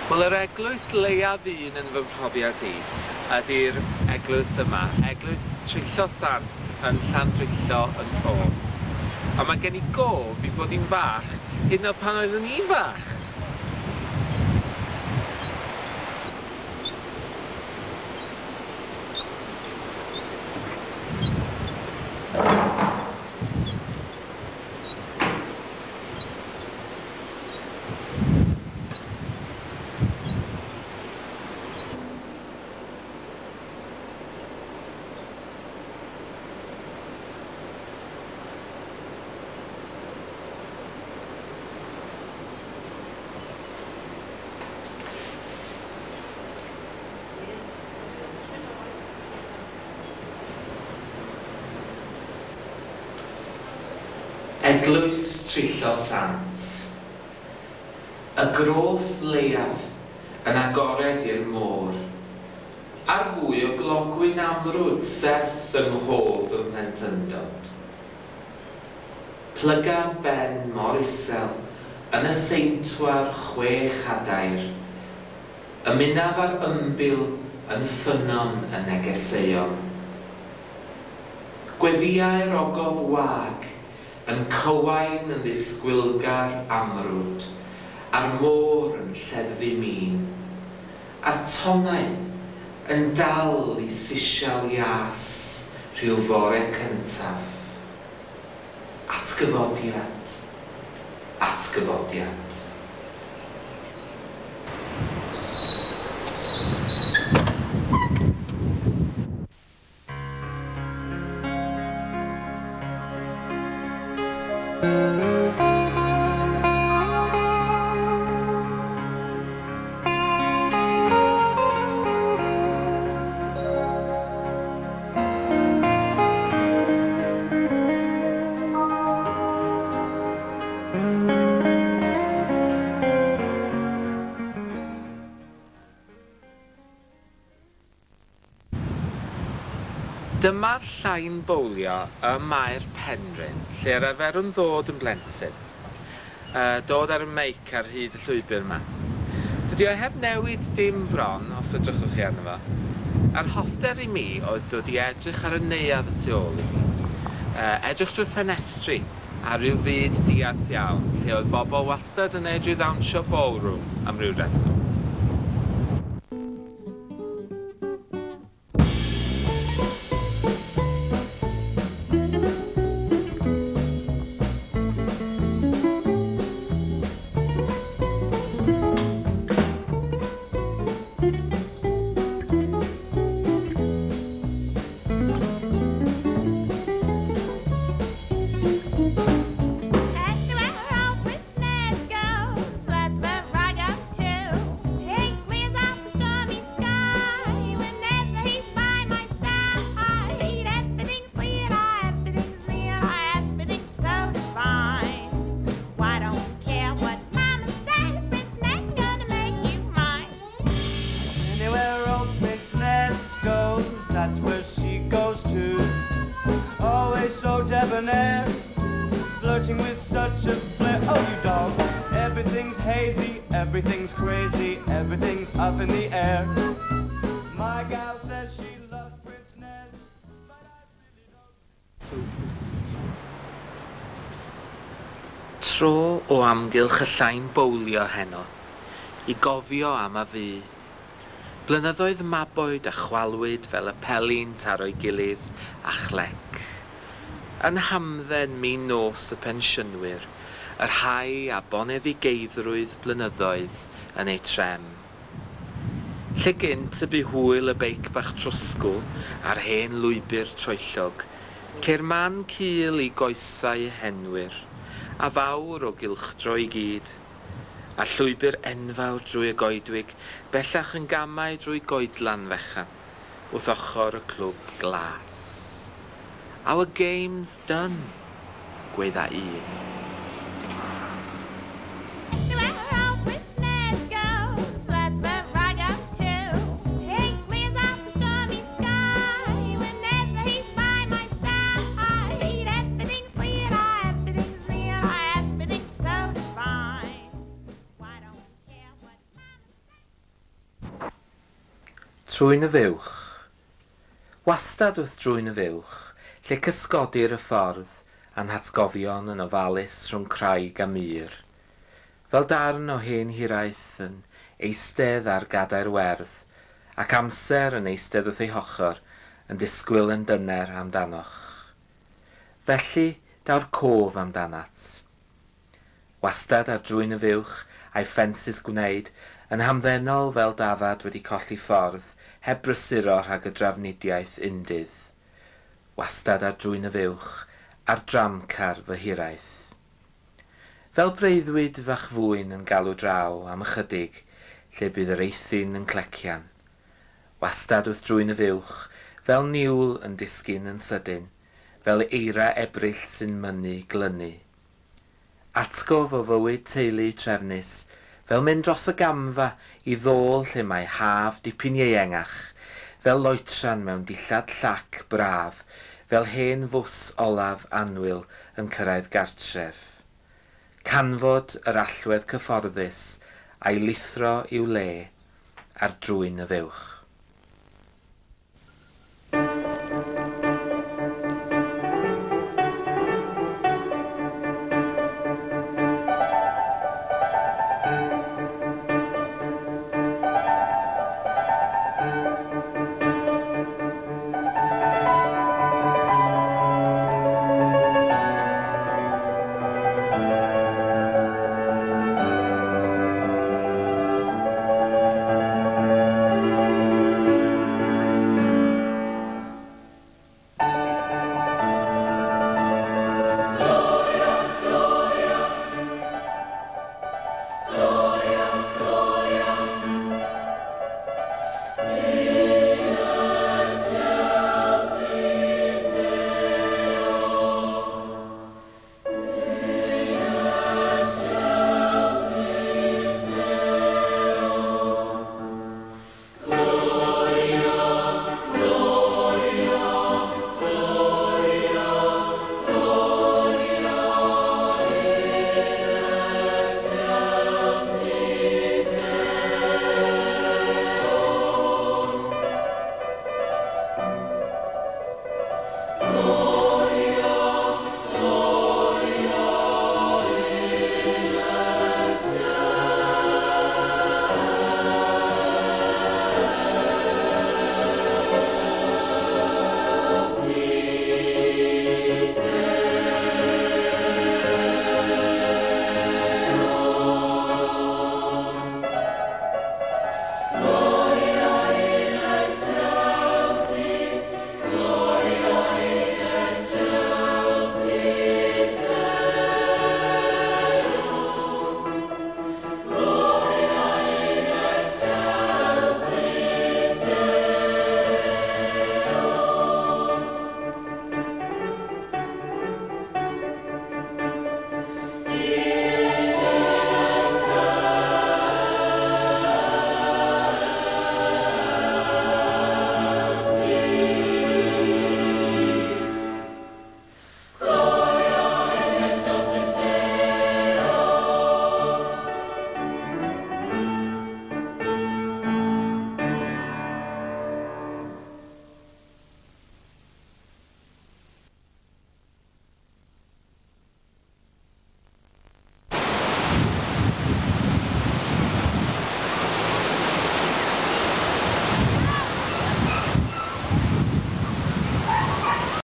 Wel, yr eglwys leiaf un yn fy mhrofiad i ydy'r eglwys yma, Eglwys Trillo Sant yn Llandrillo yn Rhos. A mae gen I gof I fod hi'n fach, hyd yn oed pan oeddwn i'n fach. Eglwys Trillo Sant. Y groth leiaf yn agored i'r môr. Ar fwy o glogwyn amrwd serth yng nghof ym Mhlentyndod. Plygaf ben mor isel yn y seintwar 6 adair. Ymunaf ar ymbil yn ffynon y negeseuon. Gweddiau'r ogof wag yn cywain yn ddisgwylgar amrwd, a'r môr yn lleddfu min, a'r tonnau yn dal I sisial ias rhyw fore cyntaf. Atgyfodiad, atgyfodiad. Dyma'r llain bowlio y Maer Penrhyn, lle ar arferwn ddod yn blentyn. Dod ar y meic ar hyd y llwybr yma. Dydi o heb newid dim bron, os edrychwch chi arno fo. A'r hoffter I mi oedd dod I edrych ar y neuadd y tu ôl I fi. Edrych drwy ffenestri ar ryw fyd diarth iawn, lle oedd bobl wastad yn edrych ddawnsio ballroom am ryw reswm. Debonair, flirting with such a flair. Oh, you dog, everything's hazy, everything's crazy, everything's up in the air. My gal says she loves Prince Ness, but I really don't. Tro o amgylch y llain bowlio heno, I gofio am a fu. Blynyddoedd mabwyd a chwalwyd fel y peli'n taro'i gilydd a chlec. Yn hamdden mi nos y pensiynwyr, yr rhai a boneddi geiddrwydd blynyddoedd yn ei trem. Lle gynt y bu hwyl y beic bach trwsgw a'r hen lwybr troellog, ceir man cul I goesau henwyr, a fawr o gylchdro I gyd, a llwybr enfawr drwy y goedwig, bellach yn gamau drwy goedlan fechan, wrth ochr y clwb glas. Our game's done, gweidda I. Trwy'n y fuwch. Wastad wrth drwy'n y fuwch, lle cysgodir y ffordd, a'n hatgofion yn ofalus rhwng craig a mur. Fel darn o hen hiraeth yn eistedd ar gadair werdd, ac amser yn eistedd wrth ei hochr yn disgwyl yn dyner amdanoch. Felly daw'r cof amdanat. Wastad ar drwy'n y fuwch a'i ffensys gwneud yn hamddenol fel dafad wedi colli ffordd heb brysuro rhag y drafnidiaeth undydd. Wastad ar drwy'n y fuwch a'r dramcar fy hiraeth. Fel breuddwyd fach fwyn yn galw draw am ychydig lle bydd yr eithin yn clecian. Wastad wrth drwy'n y fuwch fel niwl yn disgyn yn sydyn, fel eira ebryll sy'n mynnu glynu. Atgof o fywyd teulu trefnus, fel mynd dros y gamfa i ddôl lle mae haf dipyn ieuengach, fel loitran mewn dillad llac braf, fel hen fws olaf anwyl yn cyrraedd gartref. Canfod yr allwedd cyfforddus a'i lithro i'w le ar drwy'n y fuwch.